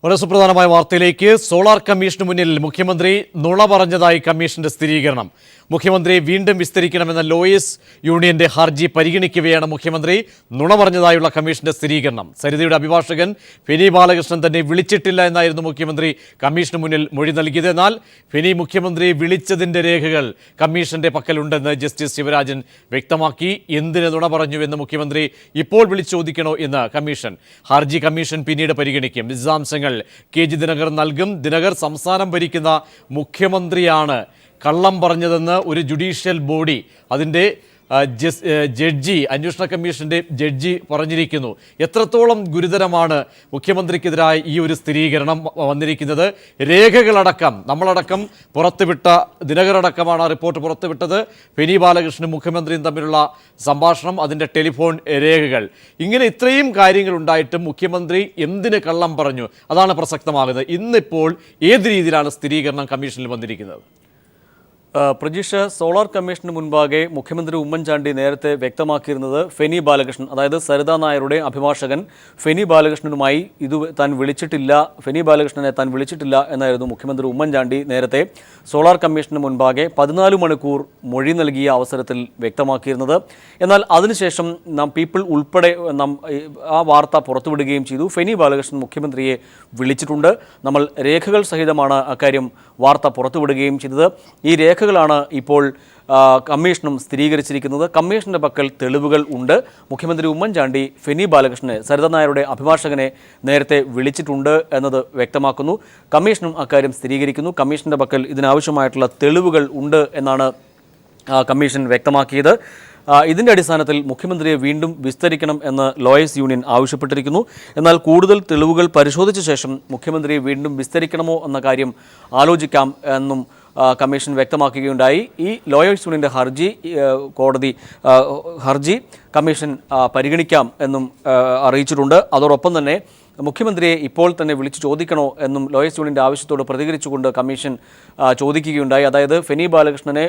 വളരെ സുപ്രധാനമായ വാർത്തയിലേക്ക്. സോളാർ കമ്മീഷന് മുന്നിൽ മുഖ്യമന്ത്രി നുണ പറഞ്ഞതായി കമ്മീഷന്റെ സ്ഥിരീകരണം. മുഖ്യമന്ത്രി വീണ്ടും വിസ്തരിക്കണമെന്ന ലോയേഴ്സ് യൂണിയന്റെ ഹർജി പരിഗണിക്കവെയാണ് മുഖ്യമന്ത്രി നുണ പറഞ്ഞതായുള്ള കമ്മീഷന്റെ സ്ഥിരീകരണം. സരിതയുടെ അഭിഭാഷകൻ ഫെനി ബാലകൃഷ്ണൻ തന്നെ വിളിച്ചിട്ടില്ല എന്നായിരുന്നു മുഖ്യമന്ത്രി കമ്മീഷന് മുന്നിൽ മൊഴി നൽകിയത്. എന്നാൽ ഫെനി മുഖ്യമന്ത്രി വിളിച്ചതിന്റെ രേഖകൾ കമ്മീഷന്റെ പക്കലുണ്ടെന്ന് ജസ്റ്റിസ് ശിവരാജൻ വ്യക്തമാക്കി. എന്തിന് നുണ പറഞ്ഞുവെന്ന് മുഖ്യമന്ത്രി ഇപ്പോൾ വിളിച്ചു ചോദിക്കണോ എന്ന് കമ്മീഷൻ. ഹർജി കമ്മീഷൻ പിന്നീട് പരിഗണിക്കും. വിശദാംശങ്ങൾ കെ ജി ദിനകർ നൽകും. ദിനകർ, സംസ്ഥാനം ഭരിക്കുന്ന മുഖ്യമന്ത്രിയാണ് കള്ളം പറഞ്ഞതെന്ന് ഒരു ജുഡീഷ്യൽ ബോഡി, അതിൻ്റെ ജഡ്ജി, അന്വേഷണ കമ്മീഷന്റെ ജഡ്ജി പറഞ്ഞിരിക്കുന്നു. എത്രത്തോളം ഗുരുതരമാണ് മുഖ്യമന്ത്രിക്കെതിരായ ഈ ഒരു സ്ഥിരീകരണം വന്നിരിക്കുന്നത്? രേഖകളടക്കം നമ്മളടക്കം പുറത്തുവിട്ട, ദിനകരടക്കമാണ് റിപ്പോർട്ട് പുറത്തുവിട്ടത്. ഫെനി ബാലകൃഷ്ണനും മുഖ്യമന്ത്രിയും തമ്മിലുള്ള സംഭാഷണം, അതിൻ്റെ ടെലിഫോൺ രേഖകൾ, ഇങ്ങനെ ഇത്രയും കാര്യങ്ങൾ ഉണ്ടായിട്ടും മുഖ്യമന്ത്രി എന്തിന് കള്ളം പറഞ്ഞു? അതാണ് പ്രസക്തമാകുന്നത്. ഇന്നിപ്പോൾ ഏത് രീതിയിലാണ് സ്ഥിരീകരണം കമ്മീഷനിൽ വന്നിരിക്കുന്നത്? പ്രജീഷ്, സോളാർ കമ്മീഷന് മുൻപാകെ മുഖ്യമന്ത്രി ഉമ്മൻചാണ്ടി നേരത്തെ വ്യക്തമാക്കിയിരുന്നത് ഫെനി ബാലകൃഷ്ണൻ, അതായത് സരിതാ നായരുടെ അഭിഭാഷകൻ ഫെനി ബാലകൃഷ്ണനുമായി താൻ വിളിച്ചിട്ടില്ല, ഫെനി ബാലകൃഷ്ണനെ താൻ വിളിച്ചിട്ടില്ല എന്നായിരുന്നു മുഖ്യമന്ത്രി ഉമ്മൻചാണ്ടി നേരത്തെ സോളാർ കമ്മീഷന് മുൻപാകെ 14 മണിക്കൂർ മൊഴി നൽകിയ അവസരത്തിൽ വ്യക്തമാക്കിയിരുന്നത്. എന്നാൽ അതിനുശേഷം പീപ്പിൾ ഉൾപ്പെടെ ആ വാർത്ത പുറത്തുവിടുകയും ചെയ്തു. ഫെനി ബാലകൃഷ്ണൻ മുഖ്യമന്ത്രിയെ വിളിച്ചിട്ടുണ്ട്, നമ്മൾ രേഖകൾ സഹിതമാണ് അക്കാര്യം വാർത്ത പുറത്തുവിടുകയും ചെയ്തത്. ഈ രേഖകളാണ് ഇപ്പോൾ കമ്മീഷനും സ്ഥിരീകരിച്ചിരിക്കുന്നത്. കമ്മീഷന്റെ പക്കൽ തെളിവുകൾ ഉണ്ട്. മുഖ്യമന്ത്രി ഉമ്മൻചാണ്ടി ഫെനി ബാലകൃഷ്ണനെ, സരിതാ നായരുടെ അഭിഭാഷകനെ, നേരത്തെ വിളിച്ചിട്ടുണ്ട് എന്നത് വ്യക്തമാക്കുന്നു. കമ്മീഷനും അക്കാര്യം സ്ഥിരീകരിക്കുന്നു. കമ്മീഷന്റെ പക്കൽ ഇതിനാവശ്യമായിട്ടുള്ള തെളിവുകൾ ഉണ്ട് എന്നാണ് കമ്മീഷൻ വ്യക്തമാക്കിയത്. ഇതിൻ്റെ അടിസ്ഥാനത്തിൽ മുഖ്യമന്ത്രിയെ വീണ്ടും വിസ്തരിക്കണം എന്ന് ലോയേഴ്സ് യൂണിയൻ ആവശ്യപ്പെട്ടിരിക്കുന്നു. എന്നാൽ കൂടുതൽ തെളിവുകൾ പരിശോധിച്ച ശേഷം മുഖ്യമന്ത്രിയെ വീണ്ടും വിസ്തരിക്കണമോ എന്ന കാര്യം ആലോചിക്കാം എന്നും കമ്മീഷൻ വ്യക്തമാക്കുകയുണ്ടായി. ഈ ലോയേഴ്സ് യൂണിയൻ്റെ ഹർജി കമ്മീഷൻ പരിഗണിക്കാം എന്നും അറിയിച്ചിട്ടുണ്ട്. അതോടൊപ്പം തന്നെ മുഖ്യമന്ത്രിയെ ഇപ്പോൾ തന്നെ വിളിച്ചു ചോദിക്കണോ എന്നും ലോയേഴ്സ് യൂണിയൻ്റെ ആവശ്യത്തോട് പ്രതികരിച്ചുകൊണ്ട് കമ്മീഷൻ ചോദിക്കുകയുണ്ടായി. അതായത് ഫെനി ബാലകൃഷ്ണനെ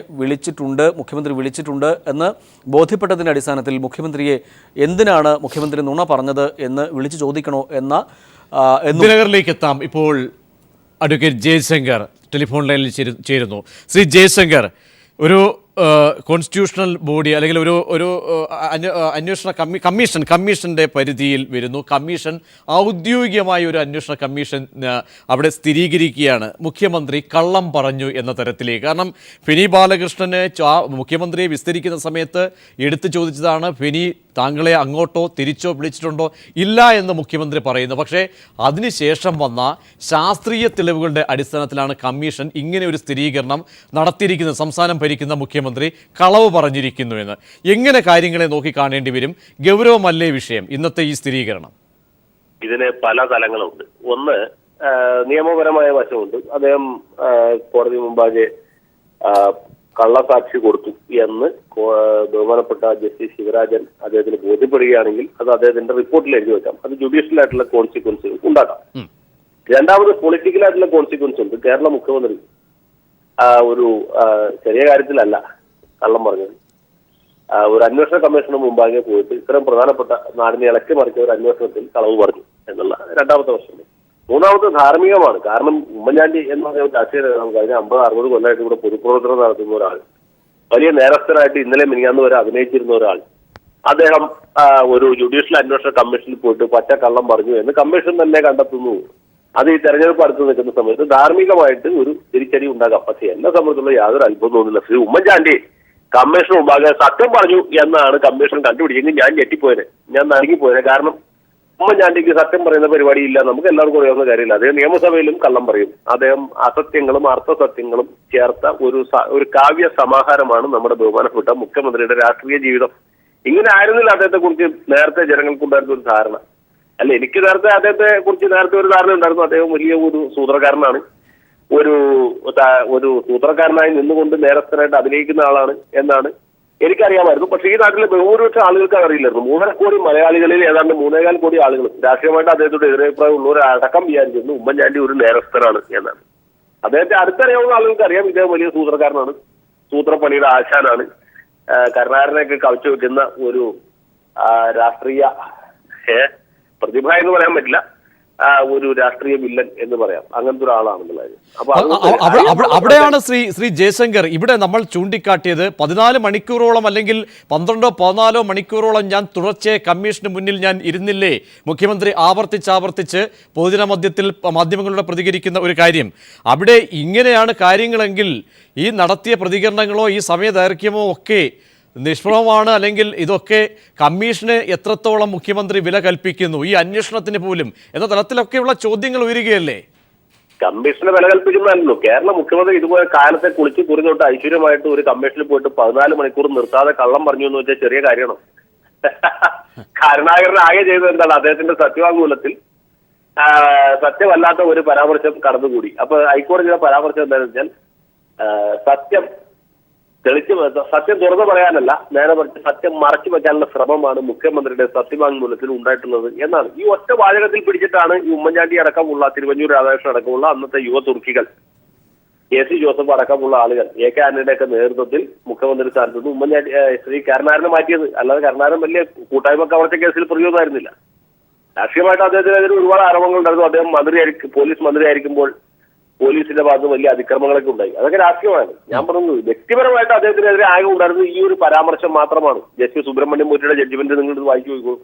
മുഖ്യമന്ത്രി വിളിച്ചിട്ടുണ്ട് എന്ന് ബോധ്യപ്പെട്ടതിൻ്റെ അടിസ്ഥാനത്തിൽ മുഖ്യമന്ത്രിയെ എന്തിനാണ് മുഖ്യമന്ത്രി നുണ പറഞ്ഞത് എന്ന് വിളിച്ചു ചോദിക്കണോ ദിനകറിലേക്ക് എത്താം. ഇപ്പോൾ അഡ്വക്കേറ്റ് ജയശങ്കർ ടെലിഫോൺ ലൈനിൽ ചേരുന്നു. ശ്രീ ജയശങ്കർ, ഒരു കോൺസ്റ്റിറ്റ്യൂഷണൽ ബോഡി അല്ലെങ്കിൽ ഒരു അന്വേഷണ കമ്മീഷൻ്റെ പരിധിയിൽ വരുന്നു. കമ്മീഷൻ ഔദ്യോഗികമായ ഒരു അന്വേഷണ കമ്മീഷൻ അവിടെ സ്ഥിരീകരിക്കുകയാണ് മുഖ്യമന്ത്രി കള്ളം പറഞ്ഞു എന്ന തരത്തിലേക്ക്. കാരണം ഫെനി ബാലകൃഷ്ണന് മുഖ്യമന്ത്രിയെ വിസ്തരിക്കുന്ന സമയത്ത് എടുത്തു ചോദിച്ചതാണ്, ഫെനി താങ്കളെ അങ്ങോട്ടോ തിരിച്ചോ വിളിച്ചിട്ടുണ്ടോ? ഇല്ല എന്ന് മുഖ്യമന്ത്രി പറയുന്നു. പക്ഷേ അതിനുശേഷം വന്ന ശാസ്ത്രീയ തെളിവുകളുടെ അടിസ്ഥാനത്തിലാണ് കമ്മീഷൻ ഇങ്ങനെ ഒരു സ്ഥിരീകരണം നടത്തിയിരിക്കുന്നത്. സംസ്ഥാനം ഭരിക്കുന്ന മുഖ്യമന്ത്രി കളവ് പറഞ്ഞിരിക്കുന്നു എന്ന്. എങ്ങനെ കാര്യങ്ങളെ നോക്കി കാണേണ്ടി വരും? ഗൗരവമല്ലേ വിഷയം ഇന്നത്തെ ഈ സ്ഥിരീകരണം? ഇതിന് പല തലങ്ങളുണ്ട്. ഒന്ന്, നിയമപരമായ വശമുണ്ട്. അദ്ദേഹം കോടതി മുമ്പാകെ കള്ളസാക്ഷി കൊടുത്തു എന്ന് ബഹുമാനപ്പെട്ട ജസ്റ്റിസ് ശിവരാജൻ അദ്ദേഹത്തിന് ബോധ്യപ്പെടുകയാണെങ്കിൽ അത് അദ്ദേഹത്തിന്റെ റിപ്പോർട്ടിൽ എഴുതി വെക്കാം. അത് ജുഡീഷ്യൽ ആയിട്ടുള്ള കോൺസിക്വൻസ് ഉണ്ടാക്കാം. രണ്ടാമത്, പൊളിറ്റിക്കൽ ആയിട്ടുള്ള കോൺസിക്വൻസ് ഉണ്ട്. കേരള മുഖ്യമന്ത്രി ഒരു ചെറിയ കാര്യത്തിലല്ല കള്ളം പറഞ്ഞത്. ഒരു അന്വേഷണ കമ്മീഷന് മുമ്പാകെ പോയിട്ട് ഇത്രയും പ്രധാനപ്പെട്ട നാടിനെ ഇളക്കി മറിച്ച ഒരു അന്വേഷണത്തിൽ കളവ് പറഞ്ഞു എന്നുള്ള രണ്ടാമത്തെ വശമുണ്ട്. മൂന്നാമത്തെ ധാർമ്മികമാണ്. കാരണം ഉമ്മൻചാണ്ടി എന്ന് പറഞ്ഞ രാഷ്ട്രീയ നേതാവ് കഴിഞ്ഞ 50-60 കൊല്ലമായിട്ട് ഇവിടെ പൊതുപ്രവർത്തനം നടത്തുന്ന ഒരാൾ, വലിയ നേരസ്ഥനായിട്ട് ഇന്നലെ മിനിഞ്ഞാന്ന് വരെ അഭിനയിച്ചിരുന്ന ഒരാൾ, അദ്ദേഹം ഒരു ജുഡീഷ്യൽ അന്വേഷണ കമ്മീഷനിൽ പോയിട്ട് പച്ചക്കള്ളം പറഞ്ഞു എന്ന് കമ്മീഷൻ തന്നെ കണ്ടെത്തുന്നു. അത് ഈ തെരഞ്ഞെടുപ്പ് അടുത്ത് നിൽക്കുന്ന സമയത്ത് ധാർമ്മികമായിട്ട് ഒരു തിരിച്ചടി ഉണ്ടാകാം. പക്ഷേ എന്നെ സംബന്ധിച്ചുള്ള യാതൊരു അത്ഭുതം തോന്നില്ല. ശ്രീ ഉമ്മൻചാണ്ടി കമ്മീഷൻ മുമ്പാകെ സത്യം പറഞ്ഞു എന്നാണ് കമ്മീഷൻ കണ്ടുപിടിച്ചെങ്കിൽ ഞാൻ ഞെട്ടിപ്പോയത്, ഞാൻ നൽകിപ്പോയത്. കാരണം ഉമ്മൻചാണ്ടിക്ക് സത്യം പറയുന്ന പരിപാടിയില്ല, നമുക്ക് എല്ലാവർക്കും അറിയാവുന്ന കാര്യമില്ല. അദ്ദേഹം നിയമസഭയിലും കള്ളം പറയും. അദ്ദേഹം അസത്യങ്ങളും അർത്ഥസത്യങ്ങളും ചേർത്ത ഒരു കാവ്യ സമാഹാരമാണ് നമ്മുടെ ബഹുമാനപ്പെട്ട മുഖ്യമന്ത്രിയുടെ രാഷ്ട്രീയ ജീവിതം. ഇങ്ങനെ ആയിരുന്നില്ല അദ്ദേഹത്തെ കുറിച്ച് നേരത്തെ ജനങ്ങൾക്കുണ്ടായിരുന്ന ഒരു ധാരണ. അല്ല, എനിക്ക് നേരത്തെ അദ്ദേഹത്തെ കുറിച്ച് നേരത്തെ ഒരു ധാരണ ഉണ്ടായിരുന്നു. അദ്ദേഹം വലിയ ഒരു സൂത്രകാരനാണ്, ഒരു സൂത്രകാരനായി നിന്നുകൊണ്ട് നേരസ്ഥനായിട്ട് അഭിനയിക്കുന്ന ആളാണ് എന്നാണ് എനിക്കറിയാമായിരുന്നു. പക്ഷേ ഈ നാട്ടിലെ ബഹുഭൂരിപക്ഷം ആളുകൾക്ക് അറിയില്ലായിരുന്നു. 3.5 കോടി മലയാളികളിൽ ഏതാണ്ട് 3.25 കോടി ആളുകൾ രാഷ്ട്രീയമായിട്ട് അദ്ദേഹത്തോട് എതിരഭിപ്രായം ഉള്ളവരടക്കം വിചാരിച്ചിരുന്നു ഉമ്മൻചാണ്ടി ഒരു നേരസ്ഥനാണ് എന്നാണ്. അദ്ദേഹത്തെ അടുത്തറിയാവുന്ന ആളുകൾക്ക് അറിയാം ഇദ്ദേഹം വലിയ സൂത്രകാരനാണ്, സൂത്രപ്പണിയുടെ ആശാനാണ്, കരുണാകരനെയൊക്കെ കവച്ചു വെക്കുന്ന ഒരു രാഷ്ട്രീയ പ്രതിഭ എന്ന് പറയാൻ പറ്റില്ല, ഒരു രാഷ്ട്രീയ വില്ലൻ എന്ന് പറയാം. അങ്ങനത്തെ ഒരാളാണെന്നുള്ളത്. അവിടെയാണ് ശ്രീ ജയശങ്കർ ഇവിടെ നമ്മൾ ചൂണ്ടിക്കാട്ടിയത് 14 മണിക്കൂറോളം അല്ലെങ്കിൽ 12-14 മണിക്കൂറോളം ഞാൻ തുടർച്ചയായി കമ്മീഷന് മുന്നിൽ ഞാൻ ഇരുന്നില്ലേ. മുഖ്യമന്ത്രി ആവർത്തിച്ച് പൊതുജന മധ്യത്തിൽ മാധ്യമങ്ങളോട് പ്രതികരിക്കുന്ന ഒരു കാര്യം. അവിടെ ഇങ്ങനെയാണ് കാര്യങ്ങളെങ്കിൽ ഈ നടത്തിയ പ്രതികരണങ്ങളോ ഈ സമയദൈർഘ്യമോ ഒക്കെ നിഷ്പ്രഭമാണ്. അല്ലെങ്കിൽ ഇതൊക്കെ കമ്മീഷന് എത്രത്തോളം മുഖ്യമന്ത്രി വില കൽപ്പിക്കുന്നു ഈ അന്വേഷണത്തിന് പോലും എന്ന തലത്തിലൊക്കെയുള്ള ചോദ്യങ്ങൾ ഉയരുകയല്ലേ? കമ്മീഷനെ വില കൽപ്പിക്കുന്നതല്ലോ. കേരള മുഖ്യമന്ത്രി ഇതുപോലെ കാലത്തെ കുളിച്ച് കുറിഞ്ഞോട്ട് ഐശ്വര്യമായിട്ട് ഒരു കമ്മീഷനിൽ പോയിട്ട് 14 മണിക്കൂർ നിർത്താതെ കള്ളം പറഞ്ഞു എന്ന് വെച്ചാൽ ചെറിയ കാര്യമാണോ? കരുണാകരൻ ആകെ ചെയ്തത് എന്താണ്? അദ്ദേഹത്തിന്റെ സത്യവാങ്മൂലത്തിൽ സത്യമല്ലാത്ത ഒരു പരാമർശം കടന്നുകൂടി. അപ്പൊ ഹൈക്കോടതിയുടെ പരാമർശം എന്താണെന്ന് വെച്ചാൽ സത്യം തുറന്നു പറയാനല്ല, നേരെ മറിച്ച് സത്യം മറച്ചു വെക്കാനുള്ള ശ്രമമാണ് മുഖ്യമന്ത്രിയുടെ സത്യവാങ്മൂലത്തിൽ ഉണ്ടായിട്ടുള്ളത് എന്നാണ്. ഈ ഒറ്റ വാചകത്തിൽ പിടിച്ചിട്ടാണ് ഈ ഉമ്മൻചാണ്ടി അടക്കമുള്ള തിരുവഞ്ചൂർ രാധാകൃഷ്ണൻ അടക്കമുള്ള അന്നത്തെ യുവ തുർക്കികൾ, KC ജോസഫ് അടക്കമുള്ള ആളുകൾ AK ആന്റണിയുടെ ഒക്കെ നേതൃത്വത്തിൽ മുഖ്യമന്ത്രി സ്ഥാനത്ത് നിന്ന് ഉമ്മൻചാണ്ടി ശ്രീ കരുണാകരനെ മാറ്റിയത്. അല്ലാതെ കരുണാകരൻ വലിയ കൂട്ടായ്മ കവർച്ച കേസിൽ പ്രതിയൊന്നായിരുന്നില്ല. രാഷ്ട്രീയമായിട്ട് അദ്ദേഹത്തിനെതിരെ ഒരുപാട് ആരോപണങ്ങൾ ഉണ്ടായിരുന്നു. അദ്ദേഹം പോലീസ് മന്ത്രിയായിരിക്കുമ്പോൾ പോലീസിന്റെ ഭാഗത്ത് വലിയ അതിക്രമങ്ങളൊക്കെ ഉണ്ടായി. അതൊക്കെ രാഷ്ട്രീയമാണ്. ഞാൻ പറഞ്ഞത് വ്യക്തിപരമായിട്ട് അദ്ദേഹത്തിനെതിരെ ആകെ ഉണ്ടായിരുന്നത് ഈ ഒരു പരാമർശം മാത്രമാണ്. ജസ്റ്റിസ് സുബ്രഹ്മണ്യം മൂർത്തിയുടെ ജഡ്ജ്മെന്റ് നിങ്ങൾ വായിച്ചു നോക്കൂ.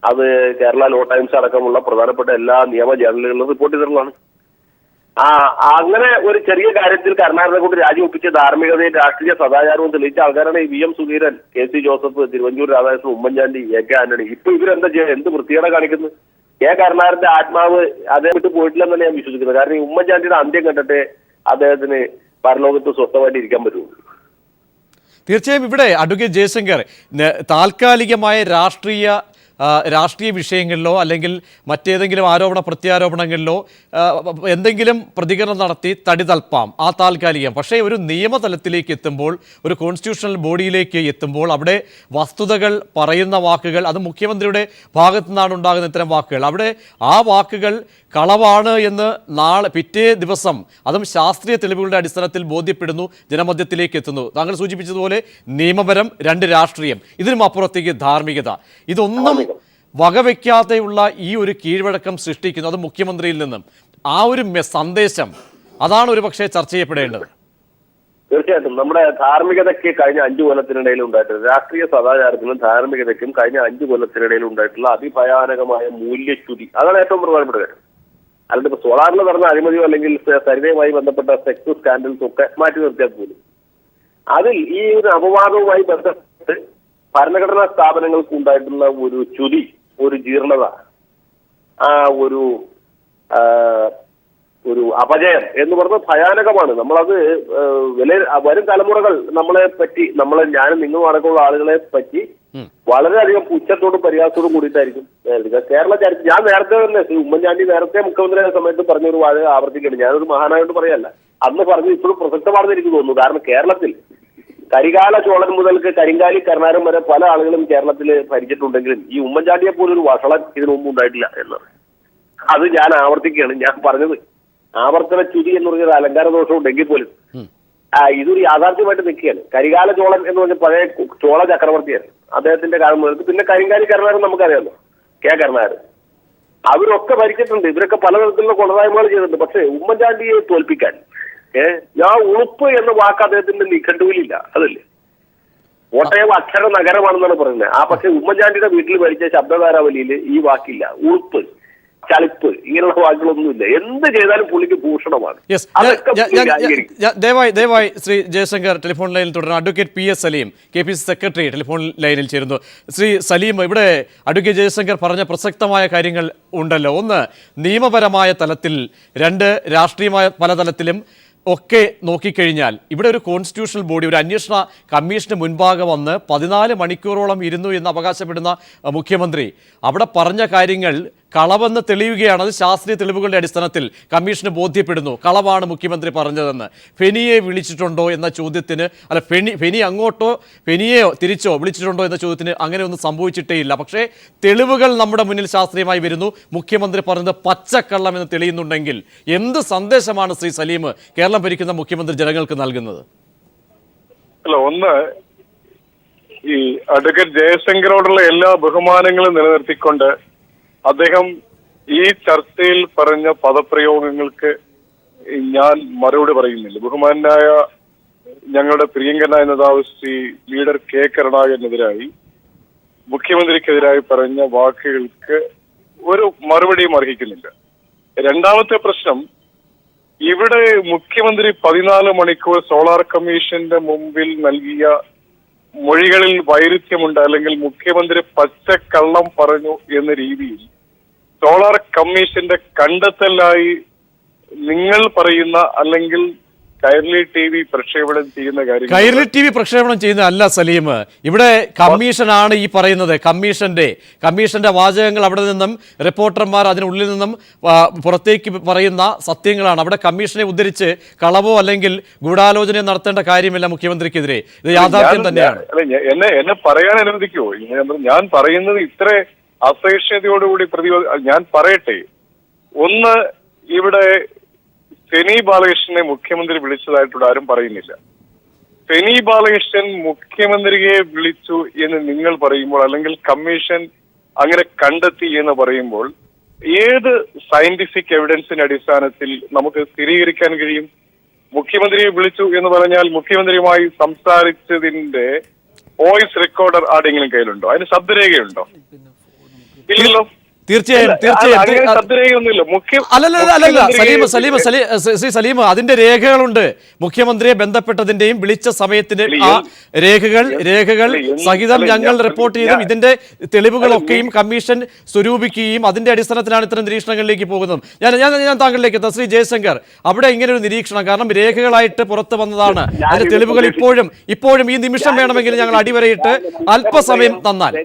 അത് കേരള ലോ ടൈംസ് അടക്കമുള്ള പ്രധാനപ്പെട്ട എല്ലാ നിയമ ജേർണലുകളിലും റിപ്പോർട്ട് ചെയ്തിട്ടുള്ളതാണ്. അങ്ങനെ ഒരു ചെറിയ കാര്യത്തിൽ കരുണാകരനെ കൊണ്ട് രാജിവെപ്പിച്ച ധാർമ്മികതയും രാഷ്ട്രീയ സദാചാരവും തെളിയിച്ച ആൾക്കാരാണ് ഈ VM Sudheeran, KC Joseph, Thiruvanchoor Radhakrishnan, Oommen Chandy, AK Antony. ഇപ്പൊ ഇവരെന്താ ചെയ്യുക? എന്ത് വൃത്തികേടാ കാണിക്കുന്നത്? കരുണാകരന്റെ ആത്മാവ് അദ്ദേഹം വിട്ട് പോയിട്ടില്ലെന്നാണ് ഞാൻ വിശ്വസിക്കുന്നത്. കാരണം ഈ ഉമ്മൻചാണ്ടിയുടെ അന്ത്യം കണ്ടിട്ട് അദ്ദേഹത്തിന് പരലോകത്ത് സ്വസ്ഥമായിട്ട് ഇരിക്കാൻ പറ്റുള്ളൂ. തീർച്ചയായും ഇവിടെ അഡ്വക്കേറ്റ് ജയശങ്കർ താൽക്കാലികമായ രാഷ്ട്രീയ വിഷയങ്ങളിലോ അല്ലെങ്കിൽ മറ്റേതെങ്കിലും ആരോപണ പ്രത്യാരോപണങ്ങളിലോ എന്തെങ്കിലും പ്രതികരണം നടത്തി തടി തൽപ്പാം, ആ താൽക്കാലികം. പക്ഷേ ഒരു നിയമതലത്തിലേക്ക് എത്തുമ്പോൾ, ഒരു കോൺസ്റ്റിറ്റ്യൂഷണൽ ബോഡിയിലേക്ക് എത്തുമ്പോൾ അവിടെ വസ്തുതകൾ പറയുന്ന വാക്കുകൾ, അത് മുഖ്യമന്ത്രിയുടെ ഭാഗത്തു നിന്നാണ് ഉണ്ടാകുന്ന ഇത്തരം വാക്കുകൾ, അവിടെ ആ വാക്കുകൾ കളവാണ് എന്ന് പിറ്റേ ദിവസം അതും ശാസ്ത്രീയ തെളിവുകളുടെ അടിസ്ഥാനത്തിൽ ബോധ്യപ്പെടുന്നു, ജനമധ്യത്തിലേക്ക് എത്തുന്നു. താങ്കൾ സൂചിപ്പിച്ചതുപോലെ നിയമപരം, 2 രാഷ്ട്രീയം, ഇതിനും അപ്പുറത്തേക്ക് ധാർമ്മികത, ഇതൊന്നും വകവയ്ക്കാതെയുള്ള ഈ ഒരു കീഴ്വഴക്കം സൃഷ്ടിക്കുന്നു അത് മുഖ്യമന്ത്രിയിൽ നിന്നും. ആ ഒരു സന്ദേശം അതാണ് ഒരു പക്ഷേ ചർച്ച ചെയ്യപ്പെടേണ്ടത്. തീർച്ചയായിട്ടും നമ്മുടെ ധാർമ്മികതയ്ക്ക് കഴിഞ്ഞ 5 കൊല്ലത്തിനിടയിൽ ഉണ്ടായിട്ടുള്ള രാഷ്ട്രീയ സദാചാരത്തിനും ധാർമ്മികതയ്ക്കും കഴിഞ്ഞ 5 കൊല്ലത്തിനിടയിൽ ഉണ്ടായിട്ടുള്ള അതിഭയാനകമായ മൂല്യച്യുതി, അതാണ് ഏറ്റവും പ്രധാനപ്പെട്ട കാര്യം. അല്ലാണ്ട് ഇപ്പൊ സോളാറിൽ നടന്ന അഴിമതിയോ അല്ലെങ്കിൽ സരിതയുമായി ബന്ധപ്പെട്ട സെക്സ് സ്കാൻഡൽസ് ഒക്കെ മാറ്റി നിർത്തിയാൽ പോലും അതിൽ ഈ ഒരു അപവാദവുമായി ബന്ധപ്പെട്ട് ഭരണഘടനാ സ്ഥാപനങ്ങൾക്ക് ഉണ്ടായിട്ടുള്ള ഒരു ച്യുതി, ഒരു ജീർണത, ഒരു അപജയം എന്ന് പറഞ്ഞാൽ ഭയാനകമാണ്. നമ്മളത് വരും തലമുറകൾ ഞാനും നിങ്ങളും അടക്കമുള്ള ആളുകളെ പറ്റി വളരെയധികം പുച്ഛത്തോടും പരിഹാസത്തോടും കൂടിയിട്ടായിരിക്കും കേരള ചരിത്രം. ഞാൻ നേരത്തെ തന്നെ ഉമ്മൻചാണ്ടി നേരത്തെ മുഖ്യമന്ത്രിയായ സമയത്ത് പറഞ്ഞൊരു വാചകം ആവർത്തിക്കുകയാണ്. ഞാനൊരു മഹാനായോട് പറയല്ല, അന്ന് പറഞ്ഞു ഇപ്പോഴും പ്രസക്തമാണെന്ന് എനിക്ക് തോന്നുന്നു. കാരണം കേരളത്തിൽ കരികാല ചോളൻ മുതൽക്ക് കരിങ്കാലി കരുണാകരൻ വരെ പല ആളുകളും കേരളത്തിൽ ഭരിച്ചിട്ടുണ്ടെങ്കിലും ഈ ഉമ്മൻചാണ്ടിയെ പോലൊരു വഷളൻ ഇതിനു മുമ്പ് ഉണ്ടായിട്ടില്ല എന്നത് അത് ഞാൻ ആവർത്തിക്കുകയാണ്. ഞാൻ പറഞ്ഞത് ആവർത്തന ച്യുതി എന്ന് പറഞ്ഞത് അലങ്കാര ദോഷം ഉണ്ടെങ്കിൽ പോലും ഇതൊരു യാഥാർത്ഥ്യമായിട്ട് നിൽക്കുകയാണ്. കരികാല ചോളൻ എന്ന് പറഞ്ഞ പഴയ ചോള ചക്രവർത്തിയാണ്. അദ്ദേഹത്തിന്റെ കാലം മുതൽക്ക് പിന്നെ കരിങ്കാലി കരുണാകരൻ നമുക്കറിയാമല്ലോ, കരുണാകരൻ, അവരൊക്കെ ഭരിച്ചിട്ടുണ്ട്. ഇവരൊക്കെ പലതരത്തിലുള്ള കൊള്ളതായ്മകൾ ചെയ്തിട്ടുണ്ട്. പക്ഷേ ഉമ്മൻചാണ്ടിയെ തോൽപ്പിക്കാൻ ഞാൻ ഉളുപ്പ് എന്ന വാക്ക് അദ്ദേഹത്തിന്റെ നിഘണ്ടുവിലില്ല. അതല്ലേ കോട്ടയം അക്ഷര നഗരമാണെന്നാണ് പറയുന്നത്. പക്ഷെ ഉമ്മൻചാണ്ടിയുടെ വീട്ടിൽ ഭരിച്ച ശബ്ദധാരാവലിയിൽ ഈ വാക്കില്ല. ഉളുപ്പ്, ചളിപ്പ്, ഇങ്ങനെയുള്ള വാക്കുകളൊന്നുമില്ല. എന്ത് ചെയ്താലും പുള്ളിക്ക് ഭൂഷണമാണ്. ദയവായി ശ്രീ ജയശങ്കർ ടെലിഫോൺ ലൈനിൽ തുടരുന്നു. Advocate PS Saleem, KPCC secretary, telephone ലൈനിൽ ചേരുന്നു. ശ്രീ സലീം, ഇവിടെ അഡ്വക്കേറ്റ് ജയശങ്കർ പറഞ്ഞ പ്രസക്തമായ കാര്യങ്ങൾ ഉണ്ടല്ലോ. ഒന്ന്, നിയമപരമായ തലത്തിൽ, 2 രാഷ്ട്രീയമായ പല തലത്തിലും ഒക്കെ നോക്കിക്കഴിഞ്ഞാൽ ഇവിടെ ഒരു കോൺസ്റ്റിറ്റ്യൂഷണൽ ബോഡി, ഒരു അന്വേഷണ കമ്മീഷന് മുൻപാകെ വന്ന് 14 മണിക്കൂറോളം ഇരുന്നു എന്ന് അവകാശപ്പെടുന്ന മുഖ്യമന്ത്രി അവിടെ പറഞ്ഞ കാര്യങ്ങൾ കളവെന്ന് തെളിയുകയാണ്. അത് ശാസ്ത്രീയ തെളിവുകളുടെ അടിസ്ഥാനത്തിൽ കമ്മീഷന് ബോധ്യപ്പെടുന്നു കളവാണ് മുഖ്യമന്ത്രി പറഞ്ഞതെന്ന്. ഫെനിയെ വിളിച്ചിട്ടുണ്ടോ എന്ന ചോദ്യത്തിന്, അല്ല ഫെനി അങ്ങോട്ടോ ഫെനിയെയോ തിരിച്ചോ വിളിച്ചിട്ടുണ്ടോ എന്ന ചോദ്യത്തിന് അങ്ങനെയൊന്നും സംഭവിച്ചിട്ടേ ഇല്ല. പക്ഷേ തെളിവുകൾ നമ്മുടെ മുന്നിൽ ശാസ്ത്രീയമായി വരുന്നു. മുഖ്യമന്ത്രി പറഞ്ഞത് പച്ചക്കള്ളം എന്ന് തെളിയുന്നുണ്ടെങ്കിൽ എന്ത് സന്ദേശമാണ് ശ്രീ സലീം കേരളം ഭരിക്കുന്ന മുഖ്യമന്ത്രി ജനങ്ങൾക്ക് നൽകുന്നത്? അല്ല, ഒന്ന്, ഈ അഡ്വക്കേറ്റ് ജയശങ്കരോടുള്ള എല്ലാ ബഹുമാനങ്ങളും നിലനിർത്തിക്കൊണ്ട് അദ്ദേഹം ഈ ചർച്ചയിൽ പറഞ്ഞ പദപ്രയോഗങ്ങൾക്ക് ഞാൻ മറുപടി പറയുന്നില്ല. ബഹുമാനായ ഞങ്ങളുടെ പ്രിയങ്കരനായ നേതാവ് ശ്രീ ലീഡർ കെ കരുണാകരനെതിരായി മുഖ്യമന്ത്രിക്കെതിരായി പറഞ്ഞ വാക്കുകൾക്ക് ഒരു മറുപടിയും അർഹിക്കുന്നില്ല. രണ്ടാമത്തെ പ്രശ്നം, ഇവിടെ മുഖ്യമന്ത്രി 14 മണിക്കൂർ സോളാർ കമ്മീഷന്റെ മുമ്പിൽ നൽകിയ മൊഴികളിൽ വൈരുദ്ധ്യമുണ്ട്, അല്ലെങ്കിൽ മുഖ്യമന്ത്രി പച്ചക്കള്ളം പറഞ്ഞു എന്ന രീതിയിൽ സോളാർ കമ്മീഷന്റെ കണ്ടെത്തലായി നിങ്ങൾ പറയുന്ന അല്ലെങ്കിൽ കൈരളി TV പ്രക്ഷേപണം ചെയ്യുന്ന കാര്യം കൈരളി TV പ്രക്ഷേപണം ചെയ്യുന്ന അല്ല സലീം. ഇവിടെ കമ്മീഷനാണ് ഈ പറയുന്നത്. കമ്മീഷന്റെ വാചകങ്ങൾ അവിടെ നിന്നും റിപ്പോർട്ടർമാർ അതിനുള്ളിൽ നിന്നും പുറത്തേക്ക് പറയുന്ന സത്യങ്ങളാണ്. അവിടെ കമ്മീഷനെ ഉദ്ധരിച്ച് കളവോ അല്ലെങ്കിൽ ഗൂഢാലോചനയോ നടത്തേണ്ട കാര്യമില്ല മുഖ്യമന്ത്രിക്കെതിരെ. ഇത് യാഥാർത്ഥ്യം തന്നെയാണ്. എന്നെ പറയാൻ അനുവദിക്കുമോ? ഞാൻ പറയുന്നത് ഇത്ര അസഹിഷ്ണുതയോടുകൂടി ഞാൻ പറയട്ടെ. ഒന്ന്, ഇവിടെ ഫെനി ബാലകൃഷ്ണനെ മുഖ്യമന്ത്രി വിളിച്ചതായിട്ട് ആരും പറയുന്നില്ല. ഫെനി ബാലകൃഷ്ണൻ മുഖ്യമന്ത്രിയെ വിളിച്ചു എന്ന് നിങ്ങൾ പറയുമ്പോൾ, അല്ലെങ്കിൽ കമ്മീഷൻ അങ്ങനെ കണ്ടെത്തി എന്ന് പറയുമ്പോൾ, ഏത് സയന്റിഫിക് എവിഡൻസിന്റെ അടിസ്ഥാനത്തിൽ നമുക്ക് സ്ഥിരീകരിക്കാൻ കഴിയും? മുഖ്യമന്ത്രിയെ വിളിച്ചു എന്ന് പറഞ്ഞാൽ മുഖ്യമന്ത്രിയുമായി സംസാരിച്ചതിന്റെ വോയിസ് റെക്കോർഡർ ആരുടെങ്കിലും കയ്യിലുണ്ടോ? അതിന് ശബ്ദരേഖയുണ്ടോ? ഇല്ലല്ലോ. തീർച്ചയായും ശ്രീ സലീം, അതിന്റെ രേഖകളുണ്ട്. മുഖ്യമന്ത്രിയെ ബന്ധപ്പെട്ടതിന്റെയും വിളിച്ച സമയത്തിന്റെ ആ രേഖകൾ സഹിതം ഞങ്ങൾ റിപ്പോർട്ട് ചെയ്തും ഇതിന്റെ തെളിവുകളൊക്കെയും കമ്മീഷൻ സ്വരൂപിക്കുകയും അതിന്റെ അടിസ്ഥാനത്തിലാണ് ഇത്തരം നിരീക്ഷണങ്ങളിലേക്ക് പോകുന്നത്. ഞാൻ താങ്കളിലേക്ക് എത്താം. ശ്രീ ജയശങ്കർ, അവിടെ ഇങ്ങനെ ഒരു നിരീക്ഷണം, കാരണം രേഖകളായിട്ട് പുറത്തു വന്നതാണ്, അതിന്റെ തെളിവുകൾ ഇപ്പോഴും ഈ നിമിഷം വേണമെങ്കിൽ ഞങ്ങൾ അടിവരയിട്ട് അല്പസമയം തന്നാൽ.